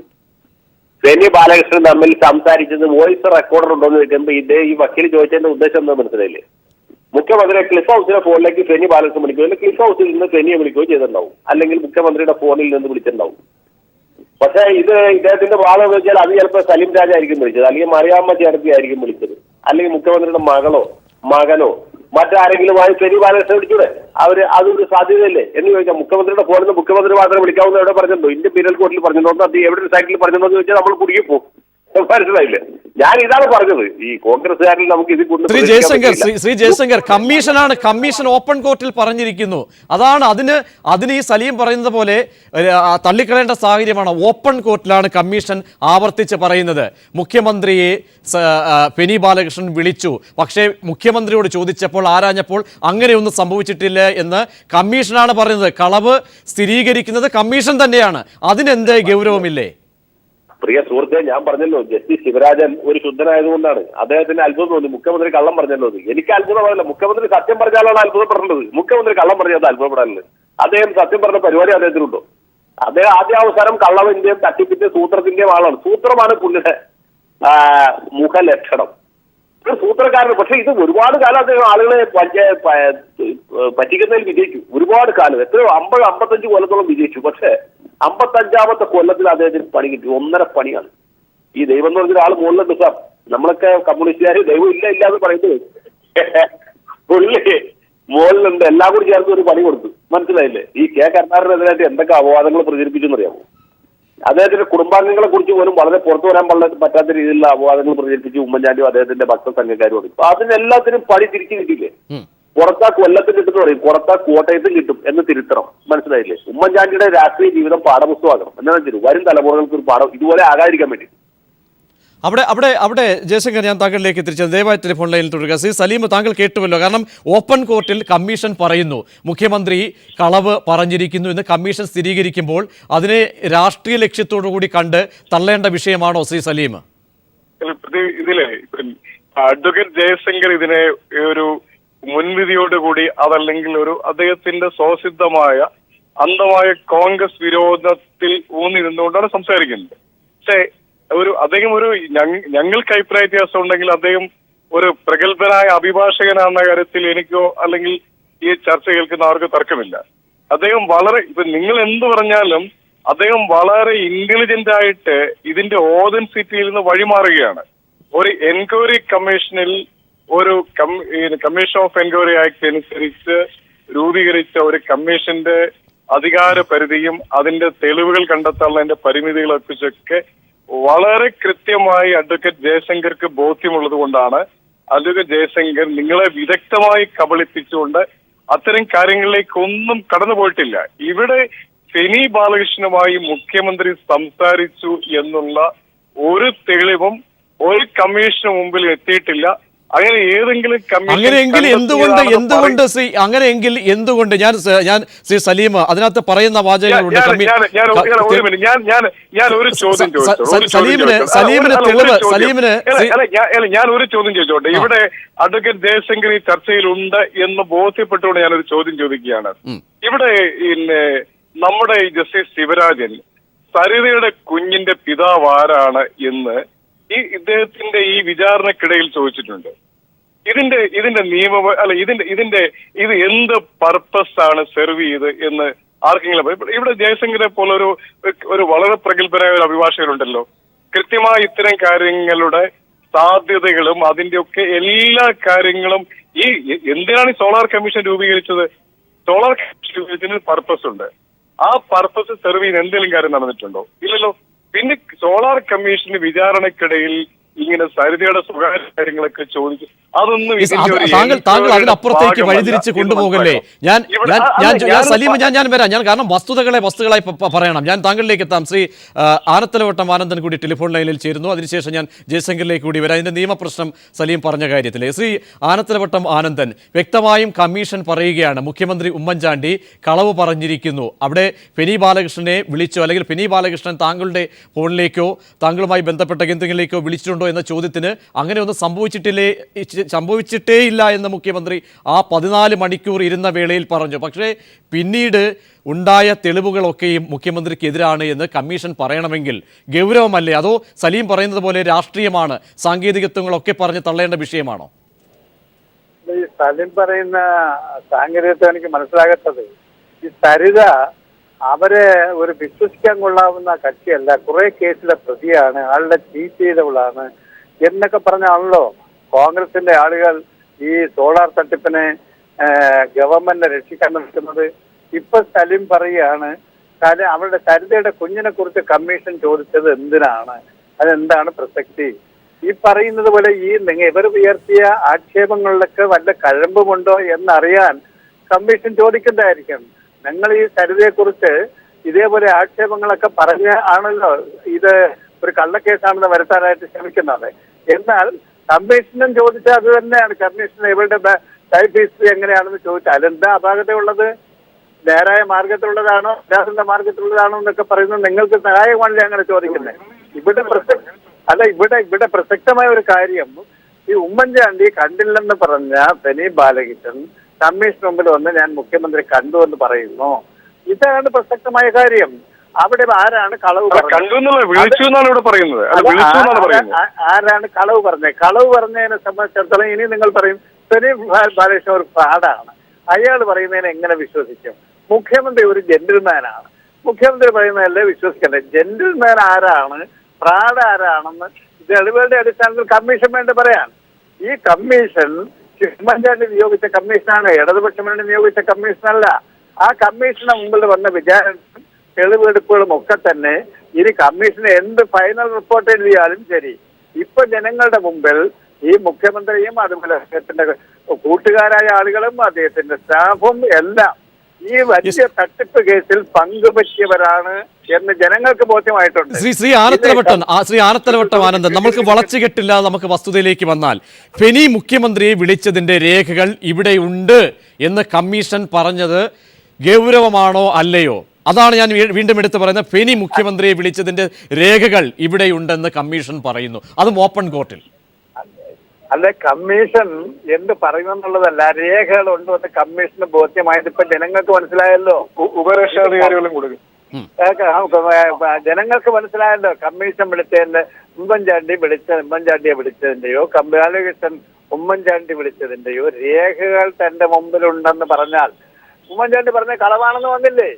ഫെനി ബാലകൃഷ്ണൻ തമ്മിൽ സംസാരിച്ചത് വോയിസ് റെക്കോർഡർ ഉണ്ടോ എന്ന് ചോദിക്കുമ്പോൾ ഈ വക്കീൽ ചോദിച്ചതിന്റെ ഉദ്ദേശം എന്താ മനസ്സിലായില്ലേ? മുഖ്യമന്ത്രി ക്ലിഫ് ഹൗസിലെ ഫോണിലേക്ക് ഫെനി ബാലകൃഷ്ണൻ വിളിക്കുകയോ അല്ലെങ്കിൽ ക്ലിഫ് ഹൗസിൽ നിന്ന് ഫെനിയെ വിളിക്കുകയോ ചെയ്തിട്ടുണ്ടാവും, അല്ലെങ്കിൽ മുഖ്യമന്ത്രിയുടെ ഫോണിൽ നിന്ന് വിളിച്ചിട്ടുണ്ടാവും. പക്ഷേ ഇദ്ദേഹത്തിന്റെ വാദം വെച്ചാൽ അത് ചിലപ്പോൾ സലീം രാജായിരിക്കും വിളിച്ചത്, അല്ലെങ്കിൽ മറിയാമ്മ ചേർത്തി ആയിരിക്കും വിളിച്ചത്, അല്ലെങ്കിൽ മുഖ്യമന്ത്രിയുടെ മകനോ മറ്റാരെങ്കിലുമായി ഫെനി ബാലകൃഷ്ണൻ വിളിച്ചൂടെ? അതൊരു സാധ്യതയല്ലേ എന്ന് ചോദിച്ചാൽ മുഖ്യമന്ത്രിയുടെ ഫോണിൽ നിന്ന് മുഖ്യമന്ത്രി മാത്രമേ വിളിക്കാവുന്ന എവിടെ പറഞ്ഞിട്ടുണ്ടോ? ഇന്ത്യൻ പീനൽ കോഡിൽ പറഞ്ഞിട്ടുണ്ടോ? അത് എവിടെ സൈറ്റിൽ പറഞ്ഞിട്ടുണ്ടോ എന്ന് ചോദിച്ചാൽ നമ്മൾ കുടുങ്ങി പോകും. മനസ്സിലായില്ലേ? ഞാൻ ഇതാണ് പറഞ്ഞത്. ഈ കോൺഗ്രസ്സുകാരിൽ നമുക്ക് ഇത് ശ്രീ ജയശങ്കർ, കമ്മീഷൻ ഓപ്പൺ കോർട്ടിൽ പറഞ്ഞിരിക്കുന്നു. അതാണ് അതിന് ഈ സലീം പറയുന്നത് പോലെ തള്ളിക്കളയേണ്ട സാഹചര്യമാണ്. ഓപ്പൺ കോർട്ടിലാണ് കമ്മീഷൻ ആവർത്തിച്ച് പറയുന്നത്. മുഖ്യമന്ത്രിയെ ഫെനി ബാലകൃഷ്ണൻ വിളിച്ചു, പക്ഷേ മുഖ്യമന്ത്രിയോട് ചോദിച്ചപ്പോൾ ആരാഞ്ഞപ്പോൾ അങ്ങനെയൊന്നും സംഭവിച്ചിട്ടില്ല എന്ന് കമ്മീഷനാണ് പറയുന്നത്. കളവ് സ്ഥിരീകരിക്കുന്നത് കമ്മീഷൻ തന്നെയാണ്. അതിനെന്ത് ഗൗരവമില്ലേ? പ്രിയ സുഹൃത്തെ, ഞാൻ പറഞ്ഞല്ലോ, ജസ്റ്റിസ് ശിവരാജൻ ഒരു ശുദ്ധനായതുകൊണ്ടാണ് അദ്ദേഹത്തിന് അത്ഭുതം തോന്നി. മുഖ്യമന്ത്രി കള്ളം പറഞ്ഞല്ലോ. എനിക്ക് അത്ഭുതമായില്ല. മുഖ്യമന്ത്രി സത്യം പറഞ്ഞാലാണ് അത്ഭുതപ്പെടേണ്ടത്. മുഖ്യമന്ത്രി കള്ളം പറഞ്ഞത് അത്ഭുതപ്പെടാനുള്ളത്. അദ്ദേഹം സത്യം പറഞ്ഞ പരിപാടി അദ്ദേഹത്തിനുണ്ടോ? അദ്ദേഹം ആദ്യാവസാനം കള്ളവിന്റെയും തട്ടിപ്പിന്റെയും സൂത്രത്തിന്റെയും ആളാണ്. സൂത്രമാണ് പുള്ളിയുടെ മുഖലക്ഷണം. ഒരു സൂത്രക്കാരൻ. പക്ഷെ ഇത് ഒരുപാട് കാലം അദ്ദേഹം ആളുകളെ പറ്റിക്കുന്നതിൽ വിജയിച്ചു. ഒരുപാട് കാലം, എത്രയോ 50-55 കൊല്ലത്തോളം വിജയിച്ചു. പക്ഷെ 55ാമത്തെ കൊല്ലത്തിൽ അദ്ദേഹത്തിന് പണി കിട്ടി. 1.5 പണിയാണ്. ഈ ദൈവം എന്ന് പറഞ്ഞ ഒരാൾ മുകളിലുണ്ട് സാർ. നമ്മളൊക്കെ കമ്മ്യൂണിസ്റ്റുകാർ ദൈവം ഇല്ല എന്ന് പറയുന്നത് പുള്ളി മുകളിലുണ്ട്. എല്ലാം കൂടി ചേർത്ത് ഒരു പണി കൊടുത്തു. മനസ്സിലായില്ലേ? ഈ കെ കരുണാകരനെതിരായിട്ട് എന്തൊക്കെ അപവാദങ്ങൾ പ്രചരിപ്പിച്ചെന്നറിയാമോ? അദ്ദേഹത്തിന്റെ കുടുംബാംഗങ്ങളെ കുറിച്ച് പോലും വളരെ പുറത്തു വരാൻ പറ്റാത്ത രീതിയിലുള്ള അപവാദങ്ങൾ പ്രചരിപ്പിച്ച് ഉമ്മൻചാണ്ടിയും അദ്ദേഹത്തിന്റെ ഭക്ത സംഘക്കാരും. അപ്പൊ അതിനെല്ലാത്തിനും പണി തിരിച്ചു കിട്ടിയില്ലേ? പുറത്താ കൊല്ലത്തിൽ കിട്ടും പറയും, പുറത്താ കോട്ടയത്തും കിട്ടും എന്ന് തിരുത്തണം. മനസ്സിലായില്ലേ? ഉമ്മൻചാണ്ടിയുടെ രാഷ്ട്രീയ ജീവിതം പാഠപുസ്തകമാകണം. എന്താണെന്ന് വെച്ചാൽ വരും തലമുറകൾക്ക് ഒരു പാഠം ഇതുപോലെ ആകാതിരിക്കാൻ വേണ്ടി. അവിടെ ജയശങ്കർ, ഞാൻ താങ്കളിലേക്ക് തിരിച്ചത്. ദയവായി ടെലിഫോൺ ലൈനിൽ തുടരുക. ശ്രീ സലീം, താങ്കൾ കേട്ടുവല്ലോ. കാരണം ഓപ്പൺ കോർട്ടിൽ കമ്മീഷൻ പറയുന്നു മുഖ്യമന്ത്രി കളവ് പറഞ്ഞിരിക്കുന്നു എന്ന് കമ്മീഷൻ സ്ഥിരീകരിക്കുമ്പോൾ അതിനെ രാഷ്ട്രീയ ലക്ഷ്യത്തോടുകൂടി കണ്ട് തള്ളേണ്ട വിഷയമാണോ ശ്രീ സലീം? ഇതിലെ അഡ്വക്കേറ്റ് ജയശങ്കർ ഇതിനെ ഒരു മുൻവിധിയോടുകൂടി, അതല്ലെങ്കിൽ ഒരു അദ്ദേഹത്തിന്റെ സ്വസിദ്ധമായ അന്ധമായ കോൺഗ്രസ് വിരോധത്തിൽ ഊന്നി നിന്നുകൊണ്ടാണ് സംസാരിക്കുന്നത്. പക്ഷേ അദ്ദേഹം ഞങ്ങൾക്ക് അഭിപ്രായ വ്യത്യാസം ഉണ്ടെങ്കിൽ അദ്ദേഹം ഒരു പ്രഗത്ഭനായ അഭിഭാഷകനാണെന്ന കാര്യത്തിൽ എനിക്കോ അല്ലെങ്കിൽ ഈ ചർച്ച കേൾക്കുന്ന ആർക്ക് തർക്കമില്ല. അദ്ദേഹം ഇപ്പൊ നിങ്ങൾ എന്ത് പറഞ്ഞാലും അദ്ദേഹം വളരെ ഇന്റലിജന്റ് ആയിട്ട് ഇതിന്റെ ഓതൻസിറ്റിയിൽ നിന്ന് വഴിമാറുകയാണ്. ഒരു എൻക്വയറി കമ്മീഷനിൽ ഒരു കമ്മീഷൻ ഓഫ് എൻക്വയറി ആക്ട് അനുസരിച്ച് രൂപീകരിച്ച ഒരു കമ്മീഷന്റെ അധികാര പരിധിയും അതിന്റെ തെളിവുകൾ കണ്ടെത്താനുള്ളതിന്റെ പരിമിതികളെ കുറിച്ചൊക്കെ വളരെ കൃത്യമായി അഡ്വക്കേറ്റ് ജയശങ്കർക്ക് ബോധ്യമുള്ളത് കൊണ്ടാണ് അഡ്വക്കേറ്റ് ജയശങ്കർ നിങ്ങളെ വിദഗ്ധമായി കബളിപ്പിച്ചുകൊണ്ട് അത്തരം കാര്യങ്ങളിലേക്കൊന്നും കടന്നു പോയിട്ടില്ല. ഇവിടെ ഫെനി ബാലകൃഷ്ണനുമായി മുഖ്യമന്ത്രി സംസാരിച്ചു എന്നുള്ള ഒരു തെളിവും ഒരു കമ്മീഷന് മുമ്പിൽ എത്തിയിട്ടില്ല. അങ്ങനെ ഏതെങ്കിലും അങ്ങനെയെങ്കിൽ എന്തുകൊണ്ട് ഞാൻ ശ്രീ സലീം അതിനകത്ത് പറയുന്ന വാചകങ്ങളുണ്ട്. ഞാൻ ഒരു ചോദ്യം ചോദിച്ചോട്ടെ. ഇവിടെ അഡ്വക്കേറ്റ് ജയശങ്കർ ഈ ചർച്ചയിലുണ്ട് എന്ന് ബോധ്യപ്പെട്ടുകൊണ്ട് ഞാനൊരു ചോദ്യം ചോദിക്കുകയാണ്. ഇവിടെ നമ്മുടെ ജസ്റ്റിസ് ശിവരാജൻ സരിതയുടെ കുഞ്ഞിന്റെ പിതാവ് ആരാണ് എന്ന് ഇദ്ദേഹത്തിന്റെ ഈ വിചാരണക്കിടയിൽ ചോദിച്ചിട്ടുണ്ട്. ഇതിന്റെ നിയമം അല്ല, ഇത് എന്ത് പർപ്പസ് ആണ് സെർവ് ചെയ്ത് എന്ന് ആർക്കെങ്കിലും ഇവിടെ ജയശങ്കരെ പോലെ ഒരു വളരെ പ്രഗത്ഭനായ ഒരു അഭിഭാഷകരുണ്ടല്ലോ. കൃത്യമായി ഇത്തരം കാര്യങ്ങളുടെ സാധ്യതകളും അതിന്റെയൊക്കെ എല്ലാ കാര്യങ്ങളും എന്തിനാണ് ഈ സോളാർ കമ്മീഷൻ രൂപീകരിച്ചത്? സോളാർ കമ്മീഷൻ രൂപീകരിച്ചതിന് പർപ്പസ് ഉണ്ട്. ആ പർപ്പസ് സെർവ് ചെയ്യുന്ന എന്തെങ്കിലും കാര്യം നടന്നിട്ടുണ്ടോ? ഇല്ലല്ലോ. പിന്നെ സോളാർ കമ്മീഷന് വിചാരണക്കിടയിൽ ഇങ്ങനെ സരിതയുടെ സ്വകാര്യ കാര്യങ്ങളൊക്കെ ചോദിക്കും. അതൊന്നും താങ്കൾ അതിനപ്പുറത്തേക്ക് വഴിതിരിച്ച് കൊണ്ടുപോകല്ലേ? സലീം ഞാൻ വരാം. ഞാൻ കാരണം വസ്തുതകളായി പറയണം. ഞാൻ താങ്കളിലേക്ക് എത്താം. ശ്രീ ആനത്തലവട്ടം ആനന്ദൻ കൂടി ടെലിഫോൺ ലൈനിൽ ചേരുന്നു. അതിനുശേഷം ഞാൻ ജയശങ്കറിലേക്ക് കൂടി വരാം. അതിന്റെ നിയമപ്രശ്നം സലീം പറഞ്ഞ കാര്യത്തിലെ ശ്രീ ആനത്തലവട്ടം ആനന്ദൻ വ്യക്തമായും കമ്മീഷൻ പറയുകയാണ് മുഖ്യമന്ത്രി ഉമ്മൻചാണ്ടി കളവ് പറഞ്ഞിരിക്കുന്നു. അവിടെ ഫെനി ബാലകൃഷ്ണനെ വിളിച്ചോ അല്ലെങ്കിൽ ഫെനി ബാലകൃഷ്ണൻ താങ്കളുടെ ഫോണിലേക്കോ താങ്കളുമായി ബന്ധപ്പെട്ട എന്തെങ്കിലേക്കോ വിളിച്ചിട്ടുണ്ടോ എന്ന ചോദ്യത്തിന് അങ്ങനെയൊന്നും സംഭവിച്ചിട്ടേയില്ല എന്ന് മുഖ്യമന്ത്രി ആ 14 മണിക്കൂർ ഇരുന്ന വേളയിൽ പറഞ്ഞു. പക്ഷേ പിന്നീട് ഉണ്ടായ തെളിവുകളൊക്കെയും മുഖ്യമന്ത്രിക്ക് എതിരാണ് എന്ന് കമ്മീഷൻ പറയണമെങ്കിൽ ഗൗരവമല്ലേ? അതോ സലീം പറയുന്നത് പോലെ രാഷ്ട്രീയമാണ്, സാങ്കേതികത്വങ്ങളൊക്കെ പറഞ്ഞ് തള്ളേണ്ട വിഷയമാണോ? ഈ സലീം പറയുന്ന സാങ്കേതികത്വം എനിക്ക് മനസ്സിലാകാത്തത്, ഈ സരിത അവരെ ഒരു വിശ്വസിക്കാൻ കൊള്ളാവുന്ന കക്ഷിയല്ല, കുറെ കേസിലെ പ്രതിയാണ്, ആളുടെ ചീറ്റ് ചെയ്തവളാണ് എന്നൊക്കെ പറഞ്ഞാണല്ലോ കോൺഗ്രസിന്റെ ആളുകൾ ഈ സോളാർ തട്ടിപ്പിനെ ഗവൺമെന്റിനെ രക്ഷിക്കാൻ നിൽക്കുന്നത്. ഇപ്പൊ സലീം പറയുകയാണ് അവരുടെ സരിതയുടെ കുഞ്ഞിനെ കുറിച്ച് കമ്മീഷൻ ചോദിച്ചത് എന്തിനാണ്, അതെന്താണ് പ്രസക്തി? ഈ പറയുന്നത് പോലെ ഇവർ ഉയർത്തിയ ആക്ഷേപങ്ങളിലൊക്കെ വല്ല കഴമ്പുമുണ്ടോ എന്നറിയാൻ കമ്മീഷൻ ചോദിക്കുന്നതായിരിക്കും. നിങ്ങൾ ഈ സരിതയെക്കുറിച്ച് ഇതേപോലെ ആക്ഷേപങ്ങളൊക്കെ പറഞ്ഞ് ആണല്ലോ ഇത് ഒരു കള്ളക്കേസാണെന്ന് വരുത്താനായിട്ട് ശ്രമിക്കുന്നത്. എന്നാൽ കമ്മീഷനും ചോദിച്ചാൽ അത് തന്നെയാണ്. കമ്മീഷൻ ഇവരുടെ ലൈഫ് ഹിസ്റ്ററി എങ്ങനെയാണെന്ന് ചോദിച്ചാൽ അതെന്താ അപാകതയുള്ളത്? നേരായ മാർഗത്തിലുള്ളതാണോ അല്ലാതെ മാർഗത്തിലുള്ളതാണോ എന്നൊക്കെ പറയുന്നത് നിങ്ങൾക്ക് സഹായമാണല്ലേ അങ്ങനെ ചോദിക്കുന്നത്? ഇവിടെ പ്രസക്തമായ ഒരു കാര്യം, ഈ ഉമ്മൻചാണ്ടി കണ്ടില്ലെന്ന് പറഞ്ഞ ഫെനി ബാലകൃഷ്ണൻ കമ്മീഷൻ മുമ്പിൽ വന്ന് ഞാൻ മുഖ്യമന്ത്രി കണ്ടു എന്ന് പറയുന്നു. ഇതാണ് പ്രസക്തമായ കാര്യം. അവിടെ ആരാണ് കളവ് ആരാണ് കളവ് പറഞ്ഞത്? കളവ് പറഞ്ഞതിനെ സംബന്ധിച്ചിടത്തോളം ഇനി നിങ്ങൾ പറയും ഫെനി ബാലകൃഷ്ണൻ ഒരു ഫ്രാഡാണ്, അയാൾ പറയുന്നതിനെ എങ്ങനെ വിശ്വസിക്കും? മുഖ്യമന്ത്രി ഒരു ജെന്റിൽമാനാണ്, മുഖ്യമന്ത്രി പറയുന്നതല്ലേ വിശ്വസിക്കണ്ടേ? ജെന്റിൽമാൻ ആരാണ്, ഫ്രാഡ് ആരാണെന്ന് തെളിവുകളുടെ അടിസ്ഥാനത്തിൽ കമ്മീഷൻ വേണ്ടി പറയാൻ. ഈ കമ്മീഷൻ ഉമ്മൻചാണ്ടി നിയോഗിച്ച കമ്മീഷനാണ്, ഇടതുപക്ഷം വേണ്ടി നിയോഗിച്ച കമ്മീഷനല്ല. ആ കമ്മീഷന് മുമ്പിൽ വന്ന വിചാരണയും തെളിവെടുപ്പുകളും ഒക്കെ തന്നെ ഇനി കമ്മീഷന് എന്ത് ഫൈനൽ റിപ്പോർട്ട് എഴുതിയാലും ശരി, ഇപ്പൊ ജനങ്ങളുടെ മുമ്പിൽ ഈ മുഖ്യമന്ത്രിയും അതുപോലെ അദ്ദേഹത്തിന്റെ കൂട്ടുകാരായ ആളുകളും അദ്ദേഹത്തിന്റെ സ്റ്റാഫും എല്ലാം ഈ വലിയ തട്ടിപ്പ് കേസിൽ പങ്കുപറ്റിയവരാണ് എന്ന് ജനങ്ങൾക്ക് ബോധ്യമായിട്ടുണ്ട്. ശ്രീ ആനത്തലവട്ടം ആനന്ദൻ, നമുക്ക് വളച്ചുകെട്ടില്ലാതെ നമുക്ക് വസ്തുതയിലേക്ക് വന്നാൽ ഫെനി മുഖ്യമന്ത്രിയെ വിളിച്ചതിന്റെ രേഖകൾ ഇവിടെയുണ്ട് എന്ന് കമ്മീഷൻ പറഞ്ഞത് ഗൗരവമാണോ അല്ലയോ? അതാണ് ഞാൻ വീണ്ടും എടുത്ത് പറയുന്നത്. ഫെനി മുഖ്യമന്ത്രിയെ വിളിച്ചതിന്റെ രേഖകൾ ഇവിടെയുണ്ടെന്ന് കമ്മീഷൻ പറയുന്നു, അതും ഓപ്പൺ കോർട്ടിൽ. അല്ലെ, കമ്മീഷൻ എന്ത് പറയുമെന്നുള്ളതല്ല, രേഖകൾ ഉണ്ടെന്ന് കമ്മീഷന് ബോധ്യമായത് ഇപ്പൊ ജനങ്ങൾക്ക് മനസ്സിലായല്ലോ. ഉപരക്ഷാധികാരികളും കൊടുക്കും. ജനങ്ങൾക്ക് മനസ്സിലായല്ലോ കമ്മീഷൻ വിളിച്ചതിന്റെ ഉമ്മൻചാണ്ടിയെ വിളിച്ചതിന്റെയോ ബാലകൃഷ്ണൻ ഉമ്മൻചാണ്ടി വിളിച്ചതിന്റെയോ രേഖകൾ തന്റെ മുമ്പിലുണ്ടെന്ന് പറഞ്ഞാൽ ഉമ്മൻചാണ്ടി പറഞ്ഞ കളവാണെന്ന് വന്നില്ലേ?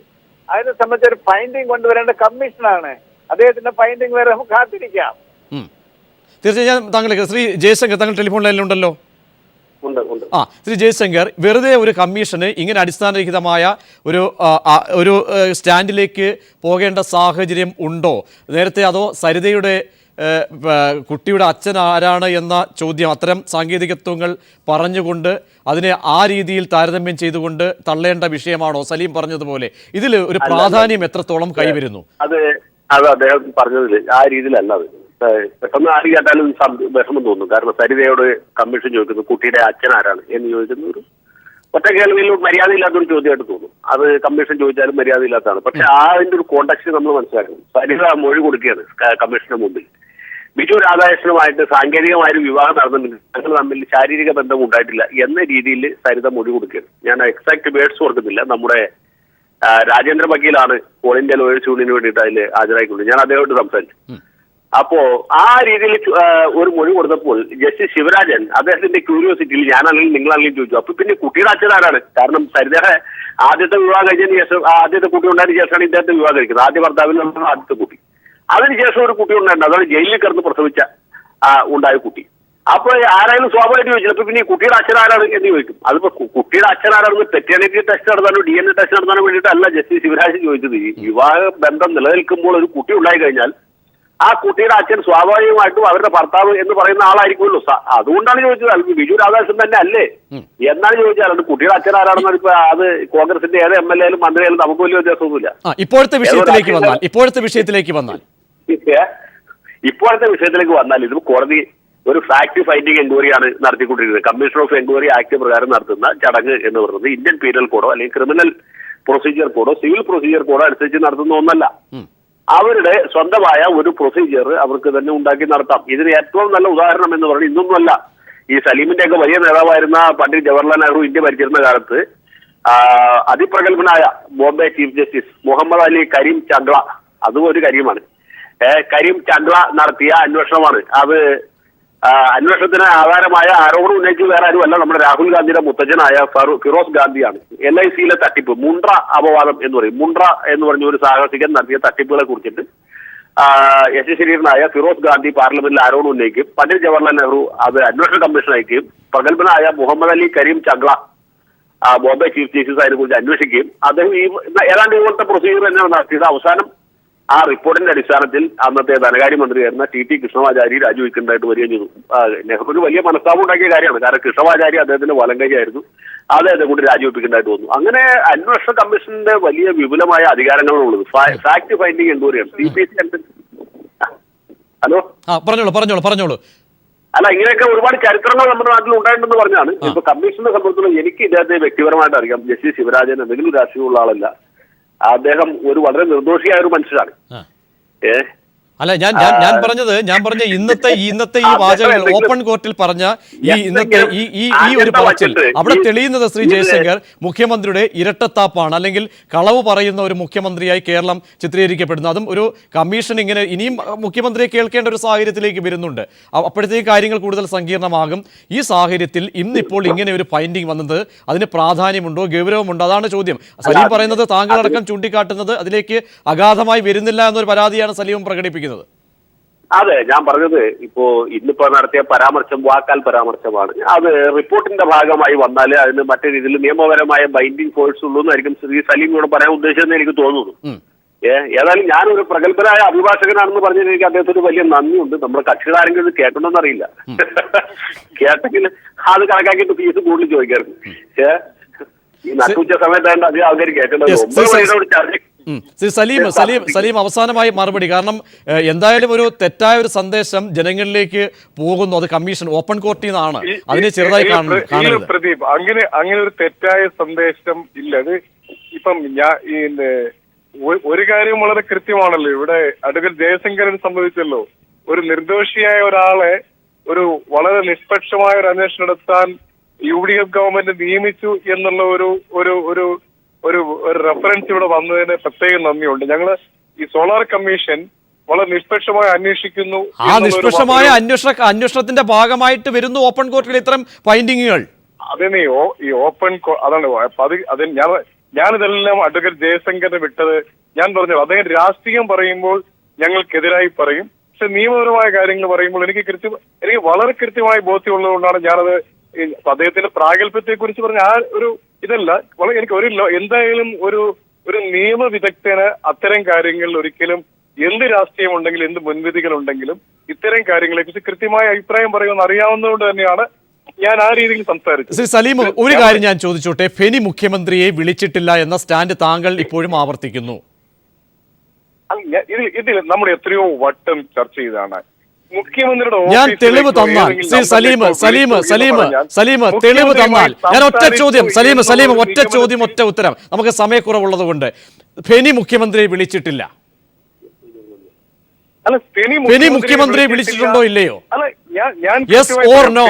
അതിനെ സംബന്ധിച്ച് ഒരു ഫൈൻഡിങ് കൊണ്ടുവരേണ്ട കമ്മീഷനാണ്. അദ്ദേഹത്തിന്റെ ഫൈൻഡിങ് വരെ നമുക്ക് കാത്തിരിക്കാം. തീർച്ചയായും താങ്കൾ ശ്രീ ജയശങ്കർ താങ്കൾ ടെലിഫോൺ ലൈനിലുണ്ടല്ലോ. ശ്രീ ജയശങ്കർ, വെറുതെ ഒരു കമ്മീഷന് ഇങ്ങനെ അടിസ്ഥാനരഹിതമായ ഒരു സ്റ്റാൻഡിലേക്ക് പോകേണ്ട സാഹചര്യം ഉണ്ടോ നേരത്തെ? അതോ സരിതയുടെ കുട്ടിയുടെ അച്ഛൻ ആരാണ് എന്ന ചോദ്യം അത്തരം സാങ്കേതികത്വങ്ങൾ പറഞ്ഞുകൊണ്ട് അതിനെ ആ രീതിയിൽ താരതമ്യം ചെയ്തുകൊണ്ട് തള്ളേണ്ട വിഷയമാണോ? സലീം പറഞ്ഞതുപോലെ ഇതിൽ ഒരു പ്രാധാന്യം എത്രത്തോളം കൈവരുന്നു? അത് അദ്ദേഹം പറഞ്ഞതിൽ ആ രീതിയിലല്ല. അത് പെട്ടെന്ന് ആര് കേട്ടാലും വിഷമം തോന്നും. കാരണം സരിതയോട് കമ്മീഷൻ ചോദിക്കുന്നു കുട്ടിയുടെ അച്ഛൻ ആരാണ് എന്ന് ചോദിക്കുന്ന ഒരു ഒറ്റ കേൾവിയിൽ മര്യാദയില്ലാത്തൊരു ചോദ്യമായിട്ട് തോന്നും. അത് കമ്മീഷൻ ചോദിച്ചാലും മര്യാദയില്ലാത്തതാണ്. പക്ഷെ അതിന്റെ ഒരു കോണ്ടക്സ്റ്റ് നമ്മൾ മനസ്സിലാക്കണം. സരിത മൊഴി കൊടുക്കുകയാണ് കമ്മീഷന്റെ മുമ്പിൽ. ബിജു രാധാകൃഷ്ണനുമായിട്ട് സാങ്കേതികമായൊരു വിവാഹം നടന്നിട്ടുണ്ട്, ഞങ്ങൾ തമ്മിൽ ശാരീരിക ബന്ധം ഉണ്ടായിട്ടില്ല എന്ന രീതിയിൽ സരിത മൊഴി കൊടുക്കുകയാണ്. ഞാൻ എക്സാക്ട് വേർഡ്സ് കൊടുക്കുന്നില്ല. നമ്മുടെ രാജേന്ദ്ര വക്കീലാണ് ഓൾ ഇന്ത്യ ലോയേഴ്സ് യൂണിയന് വേണ്ടിയിട്ട് അതിൽ ഹാജരായിക്കൊണ്ട് ഞാൻ അദ്ദേഹമായിട്ട് സംസാരിച്ചു. അപ്പോ ആ രീതിയിൽ ഒരു മൊഴി കൊടുത്തപ്പോൾ ജസ്റ്റിസ് ശിവരാജൻ അദ്ദേഹത്തിന്റെ ക്യൂരിയോസിറ്റിയിൽ ഞാനാണെങ്കിൽ നിങ്ങളാണെങ്കിലും ചോദിച്ചു, അപ്പൊ പിന്നെ കുട്ടിയുടെ അച്ഛൻ ആരാണ്? കാരണം സരിതയുടെ ആദ്യത്തെ വിവാഹം കഴിഞ്ഞതിന് ശേഷം ആദ്യത്തെ കുട്ടി ഉണ്ടായതിനു ശേഷമാണ് ഇദ്ദേഹത്തെ വിവാഹം കഴിക്കുന്നത്. ആദ്യ ഭർത്താവിൽ നിന്നാണ് ആദ്യത്തെ കുട്ടി. അതിനുശേഷം ഒരു കുട്ടി ഉണ്ടായിരുന്നു, അതാണ് ജയിലിൽ കിടന്ന് പ്രസവിച്ച ഉണ്ടായ കുട്ടി. അപ്പൊ ആരായാലും സ്വാഭാവികമായിട്ട് ചോദിച്ചു, അപ്പൊ പിന്നെ ഈ കുട്ടിയുടെ അച്ഛൻ ആരാണ് എന്ന് ചോദിക്കും. അതിപ്പോ കുട്ടിയുടെ അച്ഛൻ ആരാണെന്ന് പെറ്റേണിറ്റി ടെസ്റ്റ് നടത്താനോ DNA ടെസ്റ്റ് നടത്താനോ വേണ്ടിയിട്ടല്ല ജസ്റ്റിസ് ശിവരാജൻ ചോദിച്ചത്. ഈ വിവാഹ ബന്ധം നിലനിൽക്കുമ്പോൾ ഒരു കുട്ടി ഉണ്ടായി കഴിഞ്ഞാൽ ആ കുട്ടിയുടെ അച്ഛൻ സ്വാഭാവികമായിട്ടും അവരുടെ ഭർത്താവ് എന്ന് പറയുന്ന ആളായിരിക്കുമല്ലോ. അതുകൊണ്ടാണ് ചോദിച്ചത്. ബിജു രാധാകൃഷ്ണൻ തന്നെ അല്ലേ എന്നാണ് ചോദിച്ചാൽ. അത് കുട്ടിയുടെ അച്ഛൻ ആരാണെന്ന് ഇപ്പൊ അത് കോൺഗ്രസിന്റെ ഏത് MLA ആയാലും മന്ത്രി ആയാലും നമുക്ക് വലിയ വ്യത്യാസമൊന്നുമില്ല. ഇപ്പോഴത്തെ വിഷയത്തിലേക്ക് വന്നാൽ ഇത് കോടതി ഒരു ഫാക്ട് ഫൈൻഡിങ് എൻക്വയറിയാണ് നടത്തിക്കൊണ്ടിരിക്കുന്നത്. കമ്മീഷൻ ഓഫ് എൻക്വയറി ആക്ട് പ്രകാരം നടത്തുന്ന ചടങ്ങ് എന്ന് പറയുന്നത് ഇന്ത്യൻ പീനൽ കോഡോ അല്ലെങ്കിൽ ക്രിമിനൽ പ്രൊസീജിയർ കോഡോ സിവിൽ പ്രൊസീജിയർ കോഡോ അനുസരിച്ച് നടത്തുന്ന ഒന്നല്ല. അവരുടെ സ്വന്തമായ ഒരു പ്രൊസീജിയർ അവർക്ക് തന്നെ ഉണ്ടാക്കി നടത്താം. ഇതിന് ഏറ്റവും നല്ല ഉദാഹരണം എന്ന് പറഞ്ഞാൽ ഇന്നൊന്നുമല്ല, ഈ സലീമിന്റെ ഒക്കെ വലിയ നേതാവായിരുന്ന പണ്ഡിറ്റ് ജവഹർലാൽ നെഹ്റു ഇന്ത്യ ഭരിച്ചിരുന്ന കാലത്ത് അതിപ്രഗത്ഭനായ ബോംബെ ചീഫ് ജസ്റ്റിസ് മുഹമ്മദ് അലി കരീം ചാംഗ്ല, അതും ഒരു കരീമാണ്, കരീം ചാംഗ്ല നടത്തിയ അന്വേഷണമാണ്. അത് അന്വേഷണത്തിന് ആധാരമായ ആരോപണം ഉന്നയിച്ച് വേറെ ആരുമല്ല, നമ്മുടെ രാഹുൽ ഗാന്ധിയുടെ മുത്തച്ഛനായ ഫിറോസ് ഗാന്ധിയാണ്. LICയിലെ തട്ടിപ്പ്, മുണ്ട്ര അപവാദം എന്ന് പറയും. മുണ്ട്ര എന്ന് പറഞ്ഞ ഒരു സാഹസികൻ നടത്തിയ തട്ടിപ്പുകളെ കുറിച്ചിട്ട് യശസ്വരീരനായ ഫിറോസ് ഗാന്ധി പാർലമെന്റിൽ ആരോപണം ഉന്നയിക്കും. പണ്ഡിറ്റ് ജവഹർലാൽ നെഹ്റു അത് അന്വേഷണ കമ്മീഷൻ അയക്കുകയും പ്രഗത്ഭനായ മുഹമ്മദ് അലി കരീം ചാംഗ്ല ബോംബെ ചീഫ് ജസ്റ്റിസ് അതിനെ കുറിച്ച് അന്വേഷിക്കുകയും അദ്ദേഹം ഈ ഏതാണ്ട് ഇതുപോലത്തെ പ്രൊസീജിയർ തന്നെയാണ് നടത്തിയത്. അവസാനം ആ റിപ്പോർട്ടിന്റെ അടിസ്ഥാനത്തിൽ അന്നത്തെ ധനകാര്യമന്ത്രിയായിരുന്ന TT കൃഷ്ണമാചാരി രാജിവെക്കേണ്ടതായിട്ട് വരികയും ചെയ്തു. നെഹ്റുവിന് വലിയ മനസ്താപം ഉണ്ടാക്കിയ കാര്യമാണ്. കാരണം കൃഷ്ണമാചാരി അദ്ദേഹത്തിന്റെ വലങ്കൈയായിരുന്നു, അദ്ദേഹത്തെ കൊണ്ട് രാജിവെപ്പിക്കേണ്ടതായിട്ട് വന്നു. അങ്ങനെ അന്വേഷണ കമ്മീഷന്റെ വലിയ വിപുലമായ അധികാരങ്ങളുള്ളത്. ഫാക്ട് ഫൈൻഡിങ് എൻക്വയറിയാണ്. ഹലോ, പറഞ്ഞോളൂ. അല്ല, ഇങ്ങനെയൊക്കെ ഒരുപാട് ചരിത്രങ്ങൾ നമ്മുടെ നാട്ടിൽ ഉണ്ടായിട്ടുണ്ടെന്ന് പറഞ്ഞാണ്. ഇപ്പൊ കമ്മീഷനെ സംബന്ധിച്ചിടത്തോളം എനിക്ക് ഇദ്ദേഹത്തെ വ്യക്തിപരമായിട്ട് അറിയാം. ജസ്റ്റിസ് ശിവരാജൻ എന്തെങ്കിലും രാഷ്ട്രീയമുള്ള ആളല്ല. അദ്ദേഹം ഒരു വളരെ നിർദോഷിയായ ഒരു മനുഷ്യരാണ്. അല്ല, ഞാൻ പറഞ്ഞ ഇന്നത്തെ ഈ വാചകങ്ങൾ ഓപ്പൺ കോർട്ടിൽ പറഞ്ഞ ഈ ഒരു പറച്ചിൽ അവിടെ തെളിയുന്നത് ശ്രീ ജയശങ്കർ മുഖ്യമന്ത്രിയുടെ ഇരട്ടത്താപ്പാണ്, അല്ലെങ്കിൽ കളവ് പറയുന്ന ഒരു മുഖ്യമന്ത്രിയായി കേരളം ചിത്രീകരിക്കപ്പെടുന്നു. അതും ഒരു കമ്മീഷൻ ഇങ്ങനെ ഇനിയും മുഖ്യമന്ത്രിയെ കേൾക്കേണ്ട ഒരു സാഹചര്യത്തിലേക്ക് വരുന്നുണ്ട്. അപ്പോഴത്തേക്ക് കാര്യങ്ങൾ കൂടുതൽ സങ്കീർണമാകും. ഈ സാഹചര്യത്തിൽ ഇന്നിപ്പോൾ ഇങ്ങനെ ഒരു ഫൈൻഡിങ് വന്നത് അതിന് പ്രാധാന്യമുണ്ടോ, ഗൗരവമുണ്ടോ? അതാണ് ചോദ്യം. സലീം പറയുന്നത്, താങ്കളടക്കം ചൂണ്ടിക്കാട്ടുന്നത് അതിലേക്ക് അഗാധമായി വരുന്നില്ല എന്നൊരു പരാതിയാണ് സലീം പ്രകടിപ്പിക്കുന്നത്. അതെ, ഞാൻ പറഞ്ഞത് ഇപ്പോ ഇന്നിപ്പോ നടത്തിയ പരാമർശം വാക്കാൽ പരാമർശമാണ്. അത് റിപ്പോർട്ടിന്റെ ഭാഗമായി വന്നാൽ അതിന് മറ്റേ രീതിയിൽ നിയമപരമായ ബൈൻഡിങ് ഫോഴ്സ് ഉള്ളൂ എന്നായിരിക്കും ശ്രീ സലീം ഇവിടെ പറയാൻ ഉദ്ദേശിച്ചതെന്ന് എനിക്ക് തോന്നുന്നു. ഏതായാലും ഞാനൊരു പ്രഗത്ഭനായ അഭിഭാഷകനാണെന്ന് പറഞ്ഞതിൽ എനിക്ക് അദ്ദേഹത്തിന് വലിയ നന്ദിയുണ്ട്. നമ്മുടെ കക്ഷികളാരെങ്കിലും ഇത് കേൾക്കണമെന്ന് അറിയില്ല. കേട്ടെങ്കിൽ അത് കണക്കാക്കിയിട്ട് ഫീസ് കൂടുതൽ ചോദിക്കായിരുന്നു. ഈ നട്ടുച്ച സമയത്തായിട്ട് അധികം ആൾക്കാർ കേൾക്കേണ്ടത്. സലീം അവസാനമായി മറുപടി. കാരണം എന്തായാലും ഒരു തെറ്റായ ഒരു സന്ദേശം ജനങ്ങളിലേക്ക് പോകുന്നു. അത് കമ്മീഷൻ ഓപ്പൺ കോർട്ടിൽ നിന്നാണ്. അതിനെ ചെറുതായി കാണുന്നത്. പ്രദീപ്, അങ്ങനെ ഒരു തെറ്റായ സന്ദേശം ഇല്ല. അത് ഇപ്പം ഒരു കാര്യം വളരെ കൃത്യമാണല്ലോ. ഇവിടെ അഡ്വക്കേറ്റ് ജയശങ്കരനെ സംബന്ധിച്ചല്ലോ, ഒരു നിർദോഷിയായ ഒരാളെ ഒരു വളരെ നിഷ്പക്ഷമായ ഒരു അന്വേഷണം നടത്താൻ UDF ഗവൺമെന്റ് നിയമിച്ചു എന്നുള്ള ഒരു റെഫറൻസ് ഇവിടെ വന്നതിന് പ്രത്യേകം നന്ദിയുണ്ട്. ഞങ്ങള് ഈ സോളാർ കമ്മീഷൻ വളരെ നിഷ്പക്ഷമായി അന്വേഷിക്കുന്നു. ആ നിഷ്പക്ഷമായ അന്വേഷണത്തിന്റെ ഭാഗമായിട്ട് വരുന്നു ഓപ്പൺ കോർട്ടിൽ ഇത്തരം ഫൈൻഡിങ്ങുകൾ. അതിന് ഈ ഓപ്പൺ അതാണ് ഞാനിതെല്ലാം അഡ്വക്കേറ്റ് ജയശങ്കറിനെ വിട്ടത്. ഞാൻ പറഞ്ഞു, അദ്ദേഹം രാഷ്ട്രീയം പറയുമ്പോൾ ഞങ്ങൾക്കെതിരായി പറയും, പക്ഷെ നിയമപരമായ കാര്യങ്ങൾ പറയുമ്പോൾ എനിക്ക് വളരെ കൃത്യമായി ബോധ്യമുള്ളതുകൊണ്ടാണ് ഞാനത് അദ്ദേഹത്തിന്റെ പ്രാഗൽഭ്യത്തെ കുറിച്ച് പറഞ്ഞ ആ ഒരു ഇതല്ല. വളരെ എനിക്ക് എന്തായാലും ഒരു നിയമ വിദഗ്ധന് അത്തരം കാര്യങ്ങളിൽ ഒരിക്കലും എന്ത് രാഷ്ട്രീയം ഉണ്ടെങ്കിലും എന്ത് മുൻവിധികൾ ഉണ്ടെങ്കിലും ഇത്തരം കാര്യങ്ങളെ കുറിച്ച് കൃത്യമായ അഭിപ്രായം പറയുമെന്ന് അറിയാവുന്നതുകൊണ്ട് തന്നെയാണ് ഞാൻ ആ രീതിയിൽ സംസാരിച്ചത്. ശ്രീ സലീം, ഒരു കാര്യം ഞാൻ ചോദിച്ചോട്ടെ, ഫെനി മുഖ്യമന്ത്രിയെ വിളിച്ചിട്ടില്ല എന്ന സ്റ്റാൻഡ് താങ്കൾ ഇപ്പോഴും ആവർത്തിക്കുന്നു. ഇതിൽ നമ്മൾ എത്രയോ വട്ടം ചർച്ച ചെയ്തതാണ്. മുഖ്യമന്ത്രിയുടെ ഞാൻ തെളിവ് തന്നാൽ ശ്രീ സലീം തെളിവ് തന്നാൽ ഞാൻ ഒറ്റ ചോദ്യം ഒറ്റ ചോദ്യം ഒറ്റ ഉത്തരം, നമുക്ക് സമയക്കുറവുള്ളത് കൊണ്ട്. ഫെനി മുഖ്യമന്ത്രിയെ വിളിച്ചിട്ടില്ല. അല്ല, ഫെനി മുഖ്യമന്ത്രിയെ വിളിച്ചിട്ടുണ്ടോ ഇല്ലയോ? അല്ല, ഞാൻ